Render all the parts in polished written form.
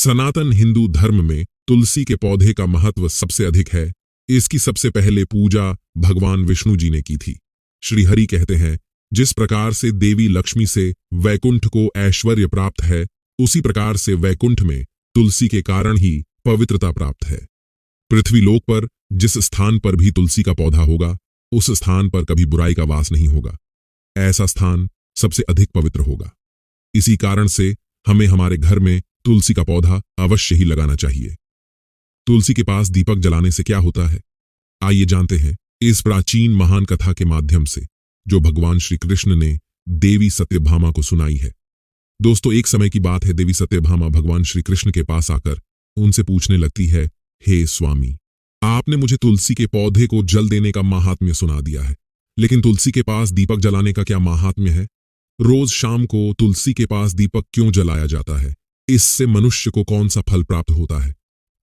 सनातन हिंदू धर्म में तुलसी के पौधे का महत्व सबसे अधिक है। इसकी सबसे पहले पूजा भगवान विष्णु जी ने की थी। श्री हरि कहते हैं, जिस प्रकार से देवी लक्ष्मी से वैकुंठ को ऐश्वर्य प्राप्त है, उसी प्रकार से वैकुंठ में तुलसी के कारण ही पवित्रता प्राप्त है। पृथ्वी लोक पर जिस स्थान पर भी तुलसी का पौधा होगा, उस स्थान पर कभी बुराई का वास नहीं होगा। ऐसा स्थान सबसे अधिक पवित्र होगा। इसी कारण से हमें हमारे घर में तुलसी का पौधा अवश्य ही लगाना चाहिए। तुलसी के पास दीपक जलाने से क्या होता है, आइए जानते हैं इस प्राचीन महान कथा के माध्यम से, जो भगवान श्री कृष्ण ने देवी सत्यभामा को सुनाई है। दोस्तों, एक समय की बात है, देवी सत्यभामा भगवान श्री कृष्ण के पास आकर उनसे पूछने लगती है, हे स्वामी, आपने मुझे तुलसी के पौधे को जल देने का महात्म्य सुना दिया है, लेकिन तुलसी के पास दीपक जलाने का क्या महात्म्य है? रोज शाम को तुलसी के पास दीपक क्यों जलाया जाता है? इससे मनुष्य को कौन सा फल प्राप्त होता है?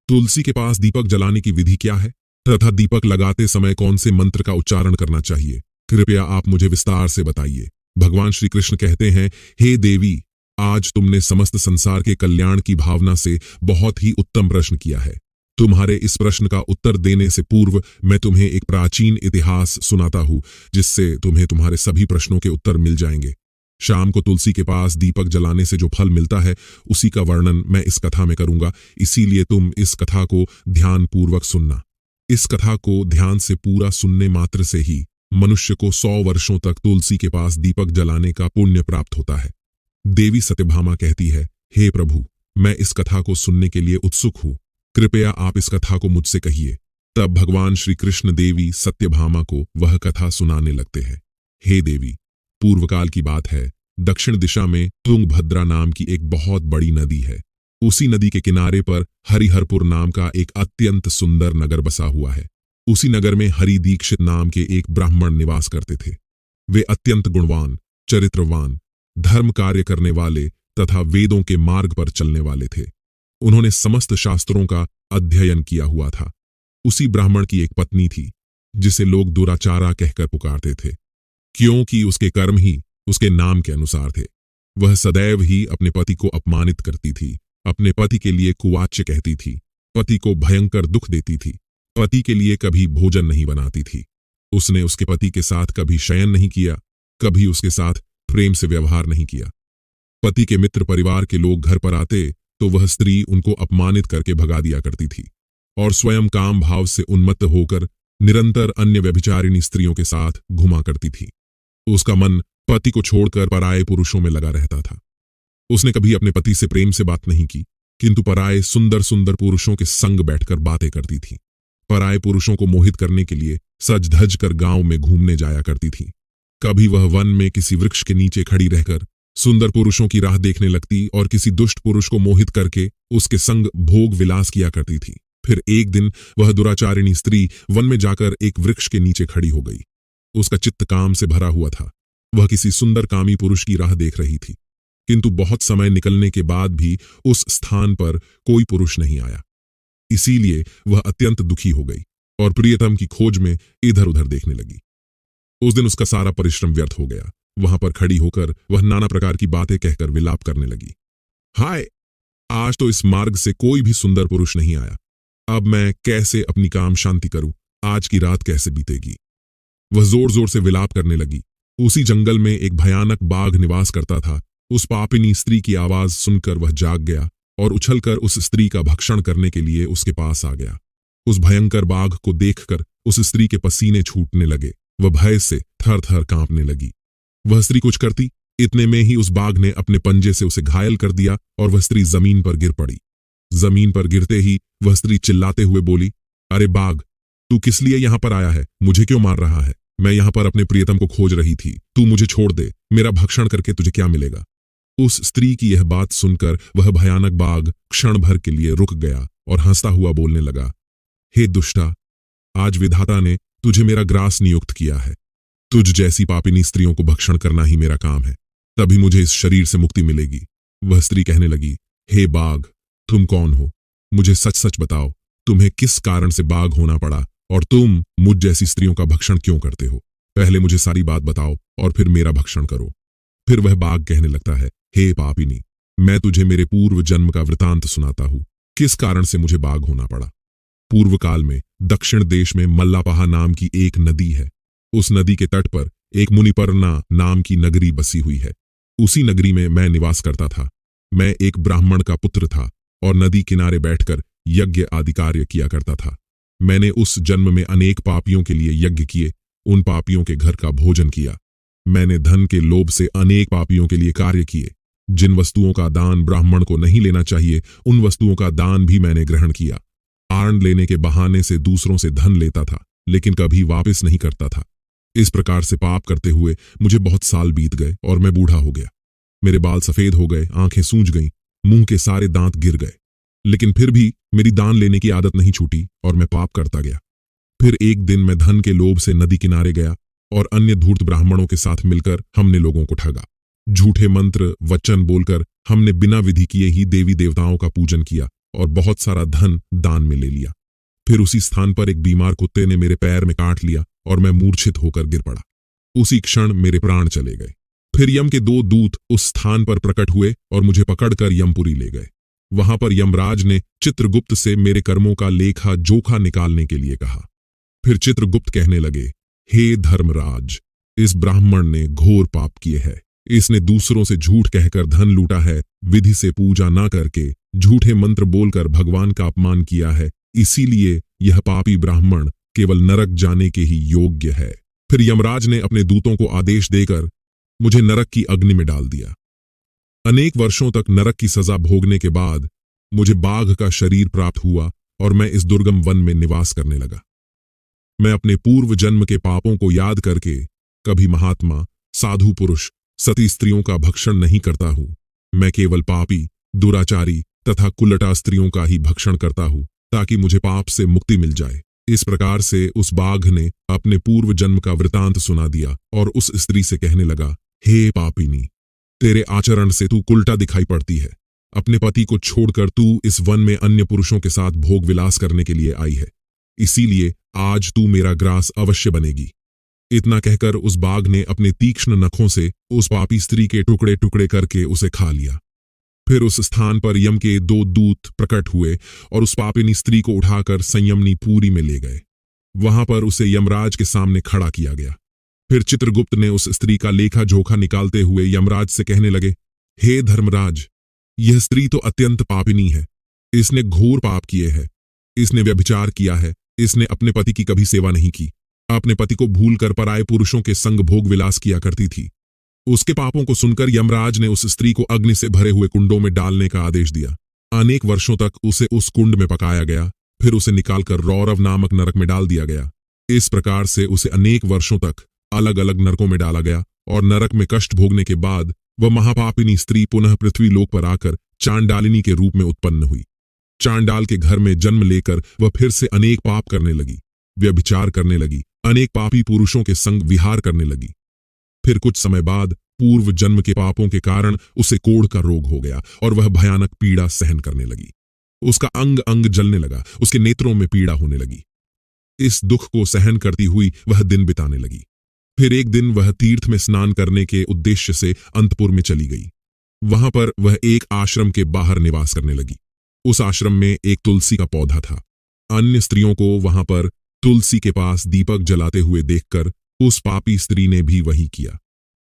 तुलसी के पास दीपक जलाने की विधि क्या है तथा दीपक लगाते समय कौन से मंत्र का उच्चारण करना चाहिए? कृपया आप मुझे विस्तार से बताइए। भगवान श्री कृष्ण कहते हैं, हे देवी, आज तुमने समस्त संसार के कल्याण की भावना से बहुत ही उत्तम प्रश्न किया है। तुम्हारे इस प्रश्न का उत्तर देने से पूर्व मैं तुम्हें एक प्राचीन इतिहास सुनाता हूं, जिससे तुम्हें तुम्हारे सभी प्रश्नों के उत्तर मिल जाएंगे। शाम को तुलसी के पास दीपक जलाने से जो फल मिलता है, उसी का वर्णन मैं इस कथा में करूंगा, इसीलिए तुम इस कथा को ध्यानपूर्वक सुनना। इस कथा को ध्यान से पूरा सुनने मात्र से ही मनुष्य को 100 वर्षों तक तुलसी के पास दीपक जलाने का पुण्य प्राप्त होता है। देवी सत्यभामा कहती है, हे प्रभु, मैं इस कथा को सुनने के लिए उत्सुक हूं, कृपया आप इस कथा को मुझसे कहिए। तब भगवान श्री कृष्ण देवी सत्यभामा को वह कथा सुनाने लगते हैं। हे देवी, पूर्वकाल की बात है, दक्षिण दिशा में तुंगभद्रा नाम की एक बहुत बड़ी नदी है। उसी नदी के किनारे पर हरिहरपुर नाम का एक अत्यंत सुंदर नगर बसा हुआ है। उसी नगर में हरि दीक्षित नाम के एक ब्राह्मण निवास करते थे। वे अत्यंत गुणवान, चरित्रवान, धर्म कार्य करने वाले तथा वेदों के मार्ग पर चलने वाले थे। उन्होंने समस्त शास्त्रों का अध्ययन किया हुआ था। उसी ब्राह्मण की एक पत्नी थी, जिसे लोग दुराचारा कहकर पुकारते थे, क्योंकि उसके कर्म ही उसके नाम के अनुसार थे। वह सदैव ही अपने पति को अपमानित करती थी, अपने पति के लिए कुवाच्य कहती थी, पति को भयंकर दुख देती थी, पति के लिए कभी भोजन नहीं बनाती थी। उसने उसके पति के साथ कभी शयन नहीं किया, कभी उसके साथ प्रेम से व्यवहार नहीं किया। पति के मित्र परिवार के लोग घर पर आते तो वह स्त्री उनको अपमानित करके भगा दिया करती थी और स्वयं काम भाव से उन्मत्त होकर निरंतर अन्य व्यभिचारिणी स्त्रियों के साथ घुमा करती थी। उसका मन पति को छोड़कर पराये पुरुषों में लगा रहता था। उसने कभी अपने पति से प्रेम से बात नहीं की, किंतु पराये सुंदर सुंदर पुरुषों के संग बैठकर बातें करती थी। पराये पुरुषों को मोहित करने के लिए सज धज कर गांव में घूमने जाया करती थी। कभी वह वन में किसी वृक्ष के नीचे खड़ी रहकर सुंदर पुरुषों की राह देखने लगती और किसी दुष्ट पुरुष को मोहित करके उसके संग भोग विलास किया करती थी। फिर एक दिन वह दुराचारिणी स्त्री वन में जाकर एक वृक्ष के नीचे खड़ी हो गई। उसका चित्त काम से भरा हुआ था। वह किसी सुंदर कामी पुरुष की राह देख रही थी, किंतु बहुत समय निकलने के बाद भी उस स्थान पर कोई पुरुष नहीं आया। इसीलिए वह अत्यंत दुखी हो गई और प्रियतम की खोज में इधर उधर देखने लगी। उस दिन उसका सारा परिश्रम व्यर्थ हो गया। वहां पर खड़ी होकर वह नाना प्रकार की बातें कहकर विलाप करने लगी। हाय, आज तो इस मार्ग से कोई भी सुंदर पुरुष नहीं आया। अब मैं कैसे अपनी काम शांति करूं? आज की रात कैसे बीतेगी? वह जोर जोर से विलाप करने लगी। उसी जंगल में एक भयानक बाघ निवास करता था। उस पापिनी स्त्री की आवाज सुनकर वह जाग गया और उछलकर उस स्त्री का भक्षण करने के लिए उसके पास आ गया। उस भयंकर बाघ को देखकर उस स्त्री के पसीने छूटने लगे। वह भय से थर थर कांपने लगी। वह स्त्री कुछ करती, इतने में ही उस बाघ ने अपने पंजे से उसे घायल कर दिया और वह स्त्री जमीन पर गिर पड़ी। जमीन पर गिरते ही वह स्त्री चिल्लाते हुए बोली, अरे बाघ, तू किस लिए यहाँ पर आया है? मुझे क्यों मार रहा है? मैं यहाँ पर अपने प्रियतम को खोज रही थी। तू मुझे छोड़ दे। मेरा भक्षण करके तुझे क्या मिलेगा? उस स्त्री की यह बात सुनकर वह भयानक बाघ क्षण भर के लिए रुक गया और हंसता हुआ बोलने लगा, हे दुष्टा, आज विधाता ने तुझे मेरा ग्रास नियुक्त किया है। तुझ जैसी पापिनी स्त्रियों को भक्षण करना ही मेरा काम है, तभी मुझे इस शरीर से मुक्ति मिलेगी। वह स्त्री कहने लगी, हे बाघ, तुम कौन हो? मुझे सच सच बताओ, तुम्हें किस कारण से बाघ होना पड़ा और तुम मुझ जैसी स्त्रियों का भक्षण क्यों करते हो? पहले मुझे सारी बात बताओ और फिर मेरा भक्षण करो। फिर वह बाघ कहने लगता है, हे पापिनी, मैं तुझे मेरे पूर्व जन्म का वृतांत सुनाता हूँ, किस कारण से मुझे बाघ होना पड़ा। पूर्व काल में दक्षिण देश में मल्लापहा नाम की एक नदी है। उस नदी के तट पर एक मुनिपर्णा नाम की नगरी बसी हुई है। उसी नगरी में मैं निवास करता था। मैं एक ब्राह्मण का पुत्र था और नदी किनारे बैठकर यज्ञ आदि कार्य किया करता था। मैंने उस जन्म में अनेक पापियों के लिए यज्ञ किए, उन पापियों के घर का भोजन किया। मैंने धन के लोभ से अनेक पापियों के लिए कार्य किए। जिन वस्तुओं का दान ब्राह्मण को नहीं लेना चाहिए, उन वस्तुओं का दान भी मैंने ग्रहण किया। आर्ण लेने के बहाने से दूसरों से धन लेता था, लेकिन कभी वापस नहीं करता था। इस प्रकार से पाप करते हुए मुझे बहुत साल बीत गए और मैं बूढ़ा हो गया। मेरे बाल सफेद हो गए, आंखें सूज गईं, मुंह के सारे दांत गिर गए, लेकिन फिर भी मेरी दान लेने की आदत नहीं छूटी और मैं पाप करता गया। फिर एक दिन मैं धन के लोभ से नदी किनारे गया और अन्य धूर्त ब्राह्मणों के साथ मिलकर हमने लोगों को ठगा। झूठे मंत्र वचन बोलकर हमने बिना विधि किए ही देवी देवताओं का पूजन किया और बहुत सारा धन दान में ले लिया। फिर उसी स्थान पर एक बीमार कुत्ते ने मेरे पैर में काट लिया और मैं मूर्छित होकर गिर पड़ा। उसी क्षण मेरे प्राण चले गए। फिर यम के 2 दूत उस स्थान पर प्रकट हुए और मुझे पकड़कर यमपुरी ले गए। वहां पर यमराज ने चित्रगुप्त से मेरे कर्मों का लेखा जोखा निकालने के लिए कहा। फिर चित्रगुप्त कहने लगे, हे धर्मराज, इस ब्राह्मण ने घोर पाप किए है। इसने दूसरों से झूठ कहकर धन लूटा है, विधि से पूजा ना करके झूठे मंत्र बोलकर भगवान का अपमान किया है। इसीलिए यह पापी ब्राह्मण केवल नरक जाने के ही योग्य है। फिर यमराज ने अपने दूतों को आदेश देकर मुझे नरक की अग्नि में डाल दिया। अनेक वर्षों तक नरक की सजा भोगने के बाद मुझे बाघ का शरीर प्राप्त हुआ और मैं इस दुर्गम वन में निवास करने लगा। मैं अपने पूर्व जन्म के पापों को याद करके कभी महात्मा, साधु पुरुष, सती स्त्रियों का भक्षण नहीं करता हूँ। मैं केवल पापी, दुराचारी तथा कुलटा स्त्रियों का ही भक्षण करता हूँ, ताकि मुझे पाप से मुक्ति मिल जाए। इस प्रकार से उस बाघ ने अपने पूर्व जन्म का वृतांत सुना दिया और उस स्त्री से कहने लगा, हे पापिनी, तेरे आचरण से तू कुलटा दिखाई पड़ती है। अपने पति को छोड़कर तू इस वन में अन्य पुरुषों के साथ भोग विलास करने के लिए आई है। इसीलिए आज तू मेरा ग्रास अवश्य बनेगी। इतना कहकर उस बाघ ने अपने तीक्ष्ण नखों से उस पापी स्त्री के टुकड़े टुकड़े करके उसे खा लिया। फिर उस स्थान पर यम के 2 दूत प्रकट हुए और उस पापिनी स्त्री को उठाकर संयमनी पुरी में ले गए। वहां पर उसे यमराज के सामने खड़ा किया गया। फिर चित्रगुप्त ने उस स्त्री का लेखा जोखा निकालते हुए यमराज से कहने लगे, हे धर्मराज, यह स्त्री तो अत्यंत पापिनी है। इसने घोर पाप किए हैं। इसने व्यभिचार किया है। इसने अपने पति की कभी सेवा नहीं की। अपने पति को भूलकर पराये पुरुषों के संग भोग विलास किया करती थी। उसके पापों को सुनकर यमराज ने उस स्त्री को अग्नि से भरे हुए कुंडों में डालने का आदेश दिया। अनेक वर्षों तक उसे उस कुंड में पकाया गया। फिर उसे निकालकर रौरव नामक नरक में डाल दिया गया। इस प्रकार से उसे अनेक वर्षों तक अलग अलग नरकों में डाला गया और नरक में कष्ट भोगने के बाद वह महापापिनी स्त्री पुनः पृथ्वी लोक पर आकर चांडालिनी के रूप में उत्पन्न हुई। चांडाल के घर में जन्म लेकर वह फिर से अनेक पाप करने लगी, व्यभिचार करने लगी, अनेक पापी पुरुषों के संग विहार करने लगी। फिर कुछ समय बाद पूर्व जन्म के पापों के कारण उसे कोढ़ का रोग हो गया और वह भयानक पीड़ा सहन करने लगी। उसका अंग अंग जलने लगा, उसके नेत्रों में पीड़ा होने लगी। इस दुख को सहन करती हुई वह दिन बिताने लगी। फिर एक दिन वह तीर्थ में स्नान करने के उद्देश्य से अंतपुर में चली गई। वहां पर वह एक आश्रम के बाहर निवास करने लगी। उस आश्रम में एक तुलसी का पौधा था। अन्य स्त्रियों को वहां पर तुलसी के पास दीपक जलाते हुए देखकर उस पापी स्त्री ने भी वही किया।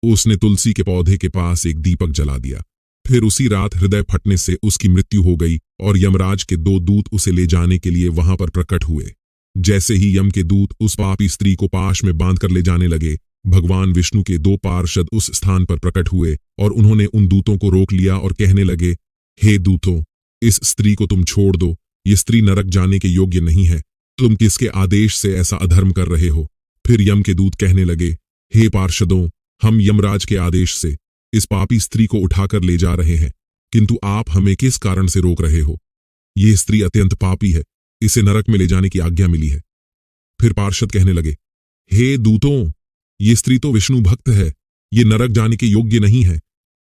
उसने तुलसी के पौधे के पास एक दीपक जला दिया। फिर उसी रात हृदय फटने से उसकी मृत्यु हो गई और यमराज के 2 दूत उसे ले जाने के लिए वहां पर प्रकट हुए। जैसे ही यम के दूत उस पापी स्त्री को पाश में बांधकर ले जाने लगे, भगवान विष्णु के 2 पार्षद उस स्थान पर प्रकट हुए और उन्होंने उन दूतों को रोक लिया और कहने लगे, हे दूतों, इस स्त्री को तुम छोड़ दो। ये स्त्री नरक जाने के योग्य नहीं है। तुम किसके आदेश से ऐसा अधर्म कर रहे हो? फिर यम के दूत कहने लगे, हे पार्षदों, हम यमराज के आदेश से इस पापी स्त्री को उठाकर ले जा रहे हैं, किंतु आप हमें किस कारण से रोक रहे हो? ये स्त्री अत्यंत पापी है, इसे नरक में ले जाने की आज्ञा मिली है। फिर पार्षद कहने लगे, हे दूतों, ये स्त्री तो विष्णु भक्त है, ये नरक जाने के योग्य नहीं है।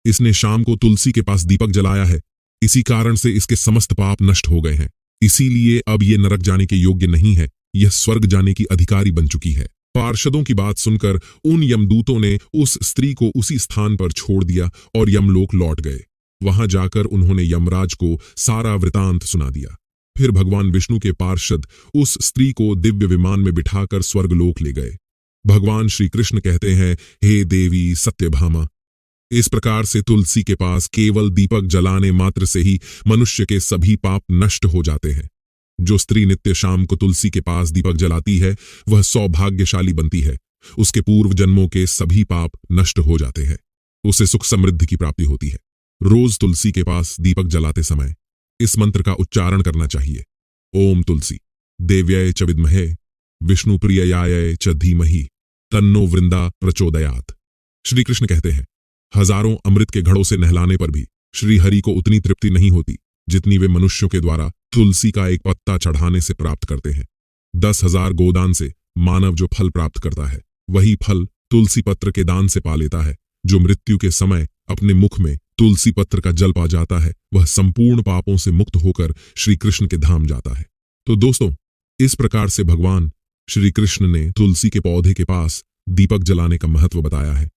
इसने शाम को तुलसी के पास दीपक जलाया है, इसी कारण से इसके समस्त पाप नष्ट हो गए हैं। इसीलिए अब ये नरक जाने के योग्य नहीं है, यह स्वर्ग जाने की अधिकारी बन चुकी है। पार्षदों की बात सुनकर उन यमदूतों ने उस स्त्री को उसी स्थान पर छोड़ दिया और यमलोक लौट गए। वहां जाकर उन्होंने यमराज को सारा वृतांत सुना दिया। फिर भगवान विष्णु के पार्षद उस स्त्री को दिव्य विमान में बिठाकर स्वर्गलोक ले गए। भगवान श्री कृष्ण कहते हैं, हे देवी सत्यभामा, इस प्रकार से तुलसी के पास केवल दीपक जलाने मात्र से ही मनुष्य के सभी पाप नष्ट हो जाते हैं। जो स्त्री नित्य शाम को तुलसी के पास दीपक जलाती है वह सौभाग्यशाली बनती है। उसके पूर्व जन्मों के सभी पाप नष्ट हो जाते हैं। उसे सुख समृद्धि की प्राप्ति होती है। रोज तुलसी के पास दीपक जलाते समय इस मंत्र का उच्चारण करना चाहिए। ओम तुलसी देव्यै च विद्महे विष्णु प्रिययाय च धीमहि तन्नो वृंदा प्रचोदयात्। श्री कृष्ण कहते हैं, हजारों अमृत के घड़ों से नहलाने पर भी श्री हरि को उतनी तृप्ति नहीं होती जितनी वे मनुष्यों के द्वारा तुलसी का एक पत्ता चढ़ाने से प्राप्त करते हैं। 10,000 गोदान से मानव जो फल प्राप्त करता है वही फल तुलसी पत्र के दान से पा लेता है। जो मृत्यु के समय अपने मुख में तुलसी पत्र का जल पा जाता है वह संपूर्ण पापों से मुक्त होकर श्री कृष्ण के धाम जाता है। तो दोस्तों, इस प्रकार से भगवान श्री कृष्ण ने तुलसी के पौधे के पास दीपक जलाने का महत्व बताया है।